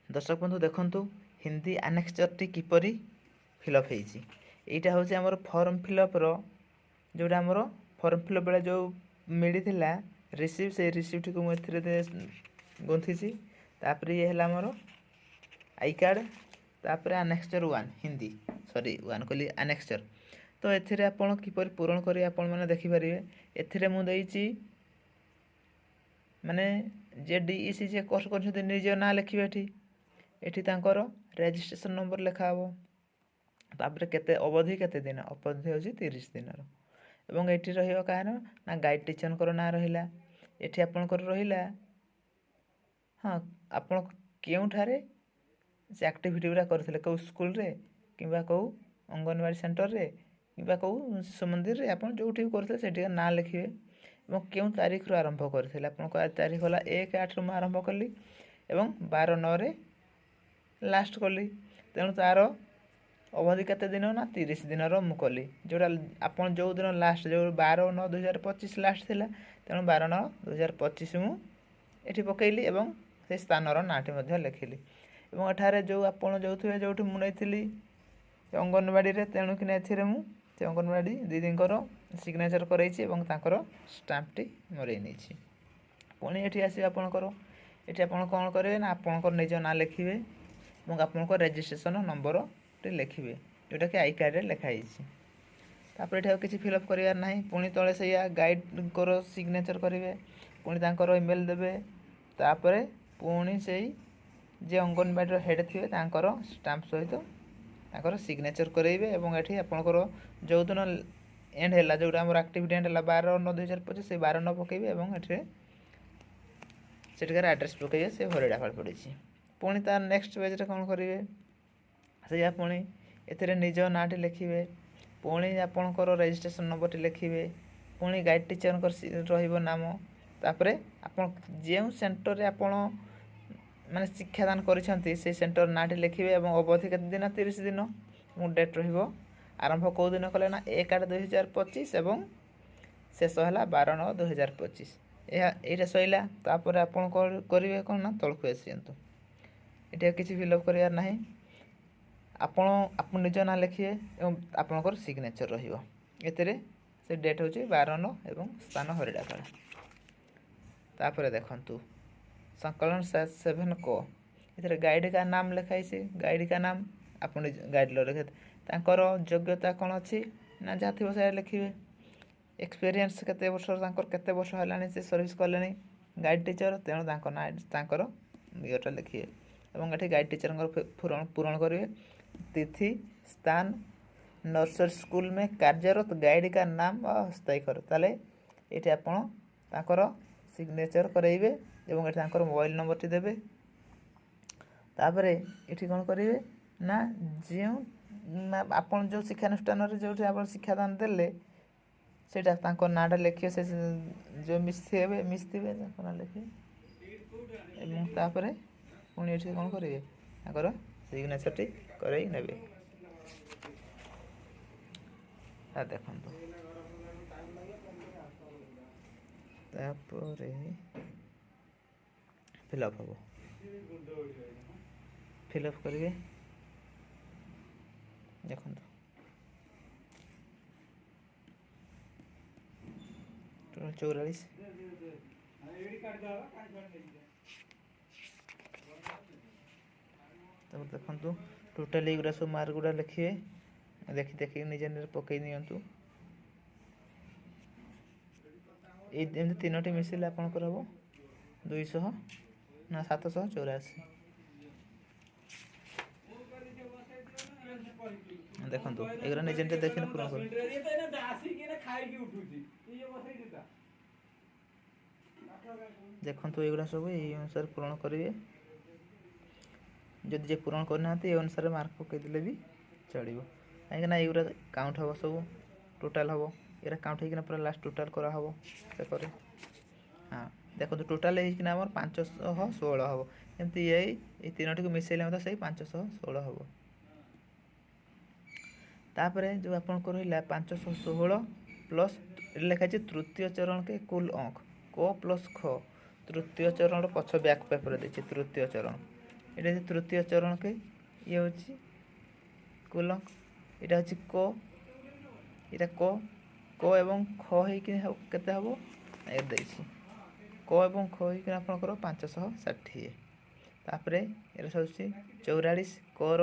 दर्शक बंधु देखंतु हिंदी आनेक्स्चर टी किपरि फिलअप होईची। एटा होची हमर फॉर्म फिलअप रो जोटा हमर फॉर्म फिलअप बेले जो मिली थिला रिसीव से रिसीव को एथिरे दे गुंथीची। तापर ये हला हमर आई कार्ड तापर आनेक्स्चर 1 हिंदी सॉरी 1 कहली आनेक्स्चर। तो एथिरे आपण किपरि पूरण करी आपण माने देखि परिबे। एथिरे मु देईची माने जे डीईसी जे कोर्स करछथि निज ना लिखिबे एठी तांकर रजिस्ट्रेशन नंबर लिखा हबो। तापर केते अवधि केते दिन अवधि होची 30 दिन रो। एवं एठी रहियो काहर ना गाइड टीचर कर ना रहिला। एठी आपण कर रहिला हां आपण केउ ठारे से एक्टिविटी गुरा करथिले को स्कूल रे किबा को अंगनवाड़ी सेंटर रे किबा को शिशु मंदिर रे आपण जोठी करथिले सेठी ना लिखिबे। एवं केउ तारीख रो आरंभ करथिले आपण को तारीख होला 1/8 रो आरंभ करली एवं 12/9 रे लास्ट कली। तेणु तार अवधि केते दिन ना 30 दिन रो मु कली जोटा आपण जो दिन लास्ट जो 12/9/2025 लास्ट थिला। तेणु 12/9/2025 मु एठी पकेइली एवं से स्थान रो नाटी मध्ये लिखिली। एवं एठारे जो आपण जोथुए जोठी मु नैथिली अंगनवाड़ी रे तेणु कि एथिरे मु से अंगनवाड़ी दीदींकर सिग्नेचर करैछि एवं तांकर स्टैम्प टी मरै नैछि। पुणी एठी आसी आपणकर एठी आपण कोन करिवे ना आपणकर निज ना लिखिबे एवं आपणकर रजिस्ट्रेशन नंबर टी लिखिबे जोटा कि आई कार्ड रे लिखा हिछि। तापर एठी किछि फिल अप करियार नाही। पुणी तळे सैया गाइड कर सिग्नेचर करिवे पुणी तांकर ईमेल देबे। तापर पुणी सेई जे अंगनवाड़ी रो हेड थिबे तांकर स्टैम्प सहित तांकर सिग्नेचर करैबे एवं एठी आपणकर जो दिन एंड हैला जोटा हमर एक्टिविटी एंड हैला 12/9/2025 से 12/9 पकेबे एवं एठी सेठकर एड्रेस पकेबे से हरिडा फाल पड़िछि। पुणी तार नेक्स्ट पेज रे कोन करिवे से पुणी एथिरे निज नाटी लिखिबे पुणी आपणकर रजिस्ट्रेशन नंबर टी लिखिबे पुणी गाइड टीचर कर रहिबो नाम। तापर आपण जेउ सेंटर रे आपण माने शिक्षादान करिसंती से सेंटर नाटी लिखिबे एवं अवधि केते दिन 30 दिन एवं डेट रहिबो। आरंभ को दिन कले ना 1/8/2025 एवं शेष हला 12/9/2025 एटा सइला। तापर आपण करिवे कोन ना तळकु आसियंतु एटा किछि फिल अप करियार नाही। आपण निज ना लिखिए एवं आपनकर सिग्नेचर रहिबो। एतरे से डेट होची 12/9 एवं स्थान हरिडापाड़ा। तापर देखंतु संकलन 7 को एतरे गाइड का नाम लिखाई से गाइड का नाम आपण गाइड लो लिखे तांकर योग्यता कोन अछि ना जाथिबो से लिखिबे। एक्सपीरियंस केते वर्ष तांकर केते वर्ष हलानी से सर्विस करलेनी गाइड टीचर तेणु तांकर ना तांकर योटा लिखिए एवं एठी गाइड टीचर पूरण करिवे। तिथि स्थान नर्सरी स्कूल में कार्यरत गाइड का नाम हस्ताक्षर ताले एठी आपण तांकर सिग्नेचर करैबे एवं एठी तांकर मोबाइल नंबर टी देबे। तापरे एठी कोन करिवे ना जे आपण जो शिक्षानुष्ठान रे जोठी आपण शिक्षादान देले सेटा तांकर नाडा लिखियो से जो मिसथिबे तांकर ना लिखियो एवं तापरे पुणी एठी कोन करिवे तांकर सिग्नेचर टी करै नेबे। आ देखंतु तापरे फिल अप हो फिल अप करिवे देखंतु 44 तब देखंतु टोटल एगुरा सब मार्क गुडा लिखिए देखि देखि निजे निजे पकई नियंतु। ए एम तीनोटी मिसिले आपण करबो 200 ना 784 देखंतु एगुरा निजे निजे देखिन पूर्ण कर देखंतु एगुरा सब ए अनुसार पूर्ण करिवे। जदि जे पूर्ण करना ए अनुसार मार्क पकई दिले भी चलिबो काहे ना एगुरा काउंट हबो सब टोटल हबो एरा काउंट हेकिना पूरा लास्ट टोटल करा हबो से करे। हां देखो टोटल हेकिना हमर 516 हबो एमती ए तीनोटी को मिसेले मत सही 516 हबो। तापरे जो आपन को रहिला 516 प्लस लिखा छै तृतीय चरण के कुल अंक क प्लस ख तृतीय चरण पछ बैक पेपर देछि तृतीय चरण এটা হচ্ছে ତୃତୀୟ ଚରଣକେ ଇଏ ହେଉଛି କୁଲଙ୍କ, ଏଇଟା ହେଉଛି କ, ଏଇଟା କ ଏବଂ ଖ ହେଇକି କେତେ ହେବ ଏ ଦେଇଛି କ ଏବଂ ଖ ହେଇକି ଆପଣଙ୍କର 560। ତାପରେ ଏଇଟା ହେଉଛି 44 କର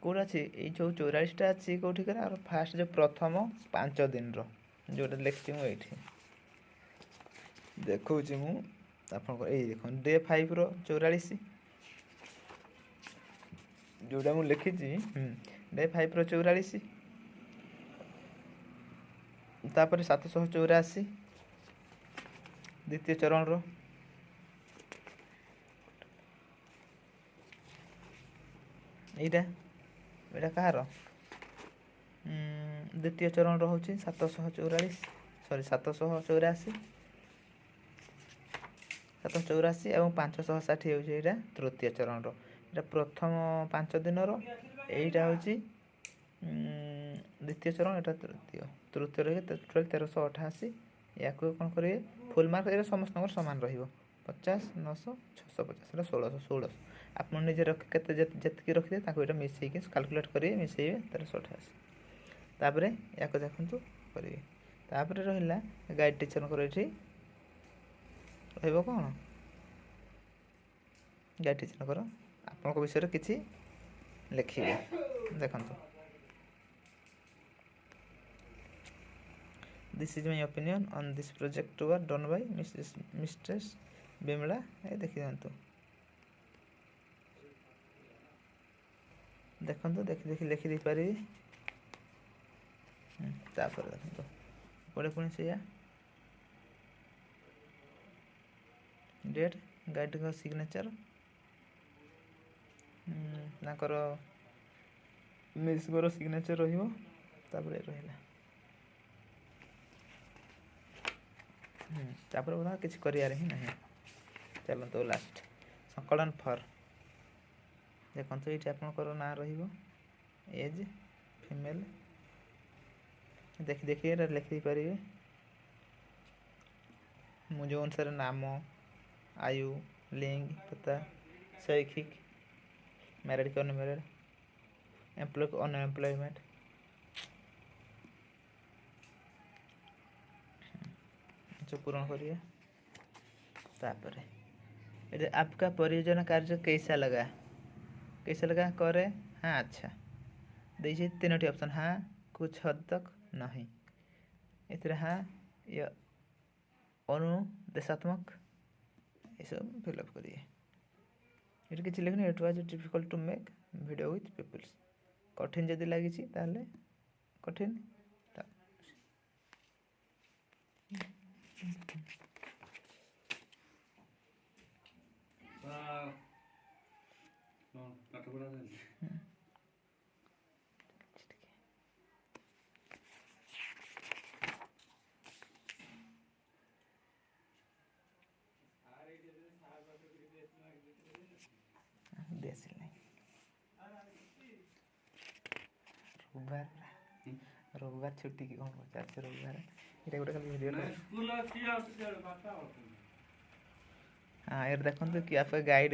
କେଉଁଟା ଅଛି, ଏଇ ଯେଉଁ 44ଟା ଅଛି କେଉଁଠିକାର ଆଉ ଫାଷ୍ଟ ଯେଉଁ ପ୍ରଥମ 5 ଦିନର ଯେଉଁଟା ଲେଖିଛି ମୁଁ ଏଇଠି ଦେଖାଉଛି ମୁଁ ଆପଣଙ୍କର। ଏଇ ଦେଖନ୍ତୁ ଡେ 5ର 44 ଯେଉଁଟା ମୁଁ ଲେଖିଛି, ଡେ 5ର 44, ତାପରେ 784 ଦ୍ୱିତୀୟ ଚରଣର, ଏଇଟା କାହାର ଦ୍ୱିତୀୟ ଚରଣର ହେଉଛି 784 ଏବଂ 560 ହେଉଛି ଏଇଟା ତୃତୀୟ ଚରଣର। ଏଇଟା ପ୍ରଥମ 5 ଦିନର, ଏଇଟା ହେଉଛି ଦ୍ୱିତୀୟ ଚରଣ, ଏଇଟା ତୃତୀୟରେ ଟୋଟାଲ୍ 1388। ୟାକୁ କ'ଣ କରିବେ ଫୁଲ୍ ମାର୍କ, ଏଇଟା ସମସ୍ତଙ୍କର ସମାନ ରହିବ 50, 900, 650, ଏଇଟା 1600। ଆପଣ ନିଜେ କେତେ ଯେତିକି ରଖିବେ ତାକୁ ଏଇଟା ମିଶାଇକି କାଲକୁଲେଟ୍ କରିବେ, ମିଶାଇବେ 1388। ତାପରେ ୟାକୁ ଦେଖନ୍ତୁ କରିବେ। ତାପରେ ରହିଲା ଗାଇଡ଼ ଟିଚରଙ୍କର, ଏଇଠି ରହିବ କ'ଣ ଗାଇଡ଼ ଟିଚରଙ୍କର ଆପଣଙ୍କ ବିଷୟରେ କିଛି ଲେଖିବେ। ଦେଖନ୍ତୁ, this is my opinion on this project work Don Bai mistress Bimala. ଦେଖି ଦିଅନ୍ତୁ, ଦେଖନ୍ତୁ ଦେଖି ଲେଖି ଦେଇପାରିବେ। ତାପରେ ଦେଖନ୍ତୁ ପୁଣି ସେଇଆ ଡେଟ୍, ଗାଇଡ଼ଙ୍କ ସିଗ୍ନେଚର, ତାଙ୍କର ମିସ୍ଙ୍କର ସିଗ୍ନେଚର ରହିବ। ତାପରେ ରହିଲା ତାପରେ ବୋଧେ କିଛି କରିବାର ହିଁ ନାହିଁ। ଚାଲନ୍ତୁ ଲାଷ୍ଟ ସଂକଳନ ଫର୍, ଦେଖନ୍ତୁ ଏଇଠି ଆପଣଙ୍କର ନାଁ ରହିବ, ଏଜ୍ ଫିମେଲ୍, ଦେଖି ଏଇଟା ଲେଖି ଦେଇପାରିବେ। ମୁଁ ଯେଉଁ ଅନୁସାରେ ନାମ, ଆୟୁ, ଲିଙ୍ଗ, ପତା, ଶୈକ୍ଷିକ, ମ୍ୟାରେଡ଼ କି ଅନମ୍ୟାରେଡ଼, ଏମ୍ପ୍ଲୟ କି ଅନଏମ୍ପ୍ଲୟମେଣ୍ଟ, पूर्ण करिए। तापर ये आपका परियोजना कार्य कैसा लगा करे हाँ अच्छा देखिए तीनोटी ऑप्शन, हाँ, कुछ हद तक, नहीं। इधर हाँ या अनुदेशात्मक ये सब फिलअप करिए। ये किसी लिखनी, it was difficult to make video with peoples, कठिन जदि लगी ताहले कठिन। रविवार छुट्टी की कौन पचास रविवार ये गोटे खाली वीडियो। हाँ यार देखो कि आपका गाइड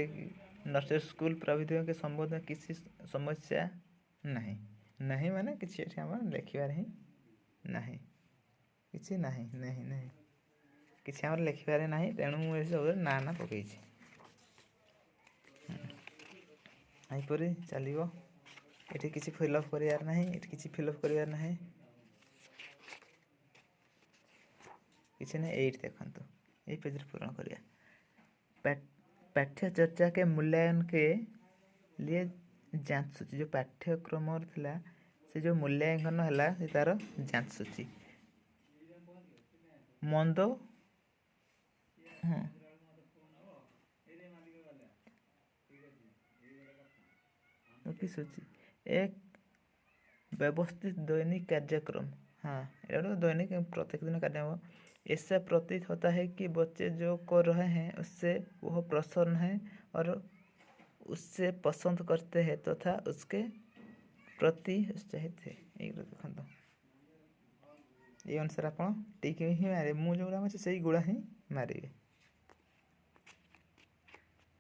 नर्सरी स्कूल प्रविधियों के संबंध में किसी समस्या नहीं, नहीं माने किसी लिखार ही नहीं, किसी नहीं नहीं नहीं किसी आम लिखार ना, तेणु मुझे ना ना पकई यहीपरी चलो। ये किसी फिलअप करार ना, ये किसी फिलअप करार ना किसी ना। एट देखो ये पेज पूरण करिया। पाठ्य चर्चा के मूल्यांकन के लिए जांच सूची, जो पाठ्यक्रम थिला से जो मूल्यांकन है तार जांच सूची मंद, हाँ की सूची एक व्यवस्थित दैनिक कार्यक्रम, हाँ ये दैनिक प्रत्येक दिन कार्यक्रम। ऐसा प्रतीत होता है कि बच्चे जो कर रहे हैं उससे वह प्रसन्न है और उससे पसंद करते हैं तथा उसके प्रति उत्साहित है। देखो ये अनुसार आप टिक ही मारे, मुझे से गुड़ा ही मारे।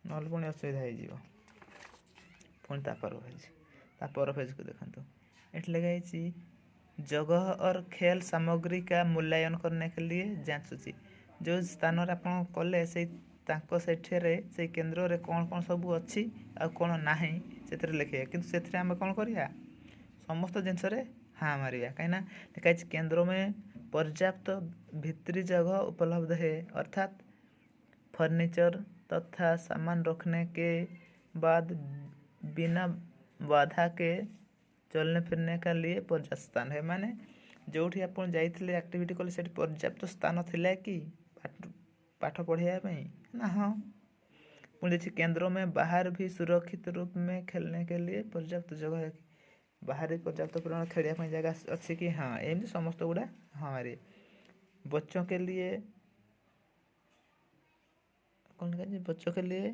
नहले पुणी असुविधा हो पुणी तापर पेज को देखो ये लिखाई जगह और खेल सामग्री का मूल्यांकन करने के लिए जांचुची जो स्थान आप कले से से केन्द्र रे कौन कौन सब अच्छी आ कौन ना से लिखे कि आम कौन करा समस्त जिनस हाँ मारिया कहीं लिखाई केंद्र में पर्याप्त भित्री जगह उपलब्ध है अर्थात फर्नीचर तथा सामान रखने के बाद बिना बाधा के चलने फिरने का लिए पर्याप्त स्थान है माने जो आप जाइए एक्टिविटी कले से पर्याप्त स्थान थिला कि पाठ पढ़ाई ना हाँ पुणी देखिए केंद्र में बाहर भी सुरक्षित रूप में खेलने के लिए पर्याप्त जगह है कि बाहर भी पर्याप्त परिमाण खेलिया जगह अच्छी कि हाँ एमती समस्त गुड़ा हाँ मारे बच्चों के लिए कौन कहा बच्चों के लिए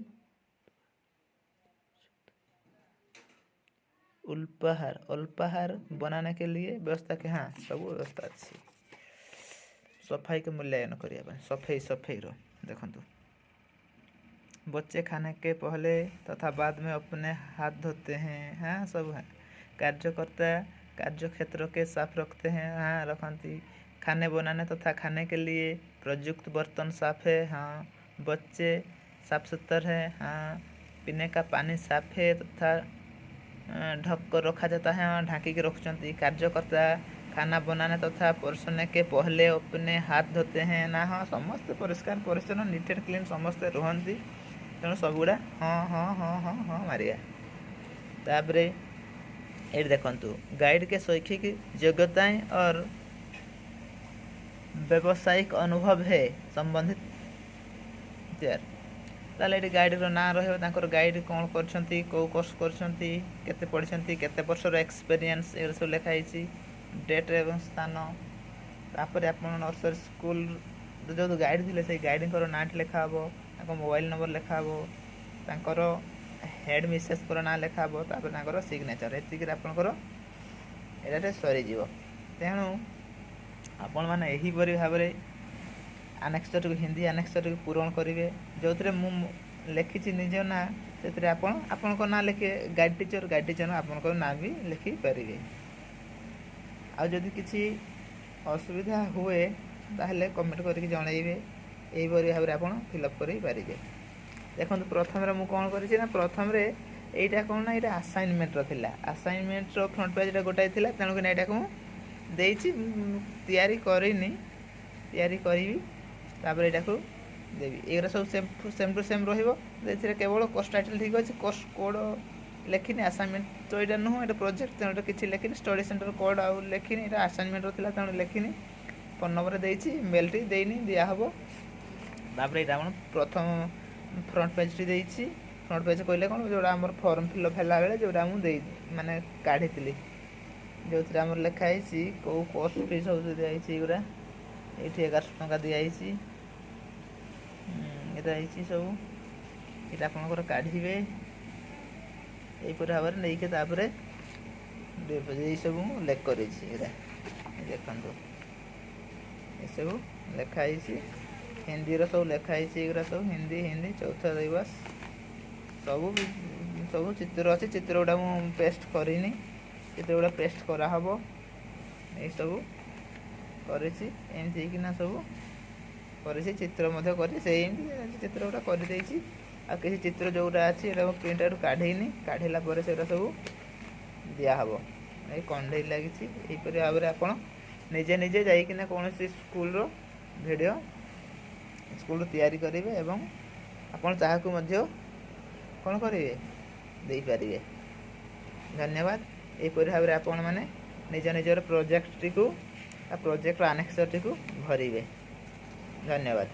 अल्पाहार बनाने के लिए व्यवस्था के हाँ सब व्यवस्था अच्छी सफाई के मूल्यांकन करने सफाई रो देखो बच्चे खाने के पहले तथा बाद में अपने हाथ धोते हैं हाँ सब है कार्यकर्ता कार्य क्षेत्र के साफ रखते हैं हाँ रखती खाने बनाने तथा खाने के लिए प्रयुक्त बर्तन साफ है हाँ बच्चे साफ सुथर है हाँ पीने का पानी साफ है तथा ढक कर रखा जाता है हाँ ढाँकी के रखते कार्यकर्ता खाना बनाने तथा परोसने के पहले अपने हाथ धोते हैं ना हाँ समस्त परिष्कार परिच्छन्न नीट एंड क्लीन समस्ते रुहंती तेणु सबुड़ा हाँ हाँ हाँ हाँ हाँ मारिया तापर ये देखु गाइड के शैक्षिक योग्यताएं और व्यावसायिक अनुभव है संबंधित ताले ये गाइड ना रही गाइड कौन कर कोर्स करते पढ़ी केते वर्षर एक्सपीरियंस ये सब लिखाई डेट एवं स्थान तापर आप नर्सरी स्कूल जो गाइड थे से गाइड ना लिखा हे मोबाइल नंबर लिखा हे हेड मिसेस ना लिखा हे सिग्नेचर ये आपंकर ये सरीज तेणु आपण मैंने यहीपरि भाव में आनेक्सर को हिंदी आनेक्सर को पूरण करेंगे जो मु लिखी निज ना से आपण ना लिखे गाइड टीचर आपण ना भी लिखिपारे आदि किसी असुविधा हुए ताहले कमेंट करके जनइबे यहीपरि भाव में आप फिलअप करें देखो प्रथम मुझे कौन कर प्रथम यहीटा कौन ना यहाँ असाइनमेंट थिला असाइनमेंट फ्रंट पेज गोटाए थी तेणुक यहाँ को तैयारी करनी तैयारी करी तापर यहाँ को देवी एगुरा सब सेम टू सेम रही केवल कोर्स टाइटल ठीक अच्छे कोर्स कोड लिखिनी असाइनमेंट तो यहाँ नुह ये प्रोजेक्ट तेणु किसी लिखिनी स्टडी सेंटर कोड आउ लिखिनी यहाँ असाइनमेंट था तेणु लिखिनी फोन नंबर देती मेल टी देनी दिहब तापर यहाँ प्रथम फ्रंट पेज टी देती फ्रंट पेज कहले कौन जो आम फॉर्म फिलअप है बेले जो मुझे मानने काढ़ी जो आम लिखाई कौ कोर्स फी सब दिखाई गुरा ये 1100 टंका दिखाई ये सब ये आपंकर काढ़े यहीपर भाव में नहीं तापर ये सब लेख कर देखो ये सब लिखाई हिंदी सब लिखाई युवा सब हिंदी हिंदी चौथा दिवस सब सब चित्र अच्छे चित्र गुड़ा मुझे पेस्ट करनी चित्र गुड़ा पेस्ट कराहब ये सब करना सब कर चित्र चित्र गुड़ा कर आ किसी चित्र जोड़ा अच्छी प्रिंट आउट काढ़नी काढ़ला से सब दिहब ये कंडे लगी यहीपरि भाव में आप निजे निजे जाइकिना कौन स्कूल वीडियो स्कूल तैयारी करेंगे एवं आपन चाहू कौन करेंगे दे पारे धन्यवाद यहीपरि भाव में आपण मैंने निज निजर प्रोजेक्ट टी प्रोजेक्ट आनेक्सर टी भरवे धन्यवाद।